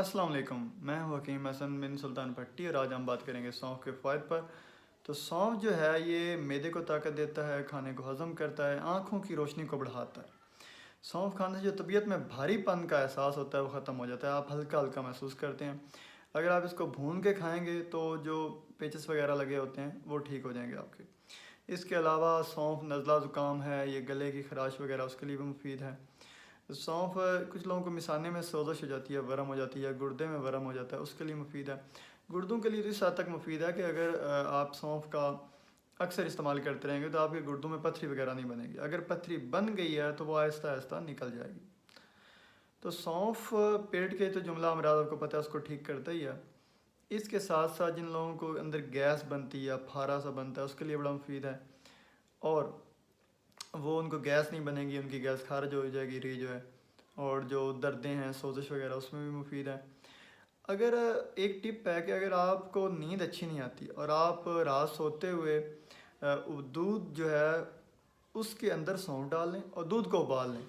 अस्सलाम वालेकुम। मैं हूं हकीम हसन बिन सुल्तान भट्टी और आज हम बात करेंगे सौंफ के फ़ायदे पर। तो सौंफ जो है ये मैदे को ताकत देता है, खाने को हज़म करता है, आँखों की रोशनी को बढ़ाता है। सौंफ खाने से जो तबीयत में भारीपन का एहसास होता है वो ख़त्म हो जाता है, आप हल्का हल्का महसूस करते हैं। अगर आप इसको भून के खाएंगे तो जो पेचस वगैरह लगे होते हैं वो ठीक हो जाएंगे आपके। इसके अलावा सौंफ नज़ला ज़ुकाम है, ये गले की खराश वगैरह उसके लिए भी मुफीद है। सौंफ कुछ लोगों को मिसाने में सोजिश हो जाती है, वरम हो जाती है, गुर्दे में वरम हो जाता है, उसके लिए मुफीद है। गुर्दों के लिए तो इस हद तक मुफीद है कि अगर आप सौंफ का अक्सर इस्तेमाल करते रहेंगे तो आपके गुर्दों में पथरी वगैरह नहीं बनेगी। अगर पथरी बन गई है तो वो आहिस्ता आहिस्ता निकल जाएगी। तो सौंफ पेट के तो जुमला अमराज आपको पता है उसको ठीक करता ही है। इसके साथ साथ जिन लोगों को अंदर गैस बनती है या फारा सा बनता है उसके लिए बड़ा मुफीद है। और वो उनको गैस नहीं बनेगी, उनकी गैस खारिज हो जाएगी री जो है। और जो दर्दें हैं सोजिश वगैरह उसमें भी मुफीद है। अगर एक टिप है कि अगर आपको नींद अच्छी नहीं आती और आप रात सोते हुए दूध जो है उसके अंदर सौंफ डाल लें और दूध को उबाल लें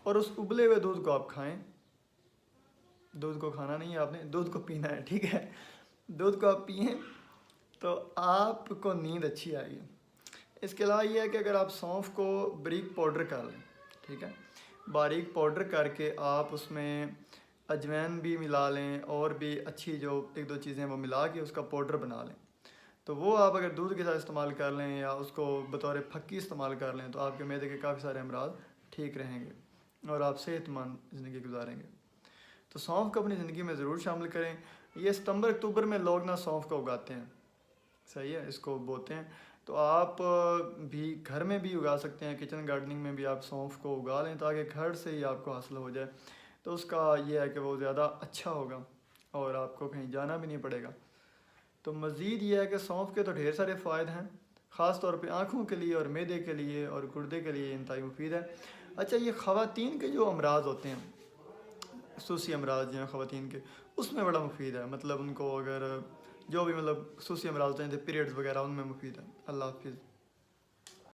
और उस उबले हुए दूध को आप खाएं। दूध को खाना नहीं है आपने, दूध को पीना है, ठीक है। दूध को आप पिएँ तो आपको नींद अच्छी आएगी। इसके अलावा ये है कि अगर आप सौंफ को बारीक पाउडर कर लें, ठीक है, बारीक पाउडर करके आप उसमें अजवाइन भी मिला लें और भी अच्छी जो एक दो चीज़ें वो मिला के उसका पाउडर बना लें, तो वो आप अगर दूध के साथ इस्तेमाल कर लें या उसको बतौर फक्की इस्तेमाल कर लें तो आपके मैदे के काफ़ी सारे अमराज ठीक रहेंगे और आप सेहतमंद ज़िंदगी गुजारेंगे। तो सौंफ को अपनी ज़िंदगी में ज़रूर शामिल करें। ये सितंबर अक्टूबर में लोग ना सौंफ को उगाते हैं, सही है, इसको बोते हैं। तो आप भी घर में भी उगा सकते हैं, किचन गार्डनिंग में भी आप सौंफ को उगा लें ताकि घर से ही आपको हासिल हो जाए। तो उसका ये है कि वो ज़्यादा अच्छा होगा और आपको कहीं जाना भी नहीं पड़ेगा। तो मज़ीद ये है कि सौंफ के तो ढेर सारे फ़ायदे हैं, ख़ास तौर पे आँखों के लिए और मैदे के लिए और गुर्दे के लिए इंतहाई मुफीद है। अच्छा, ये ख़वातीन के जो अमराज होते हैं, खसूसी अमराज हैं ख़वातीन के, उसमें बड़ा मुफीद है। मतलब उनको अगर जो भी मतलब खसूसी अमराज होते हैं पीरियड्स वगैरह, उनमें मुफीद है। अल्लाह हाफिज़।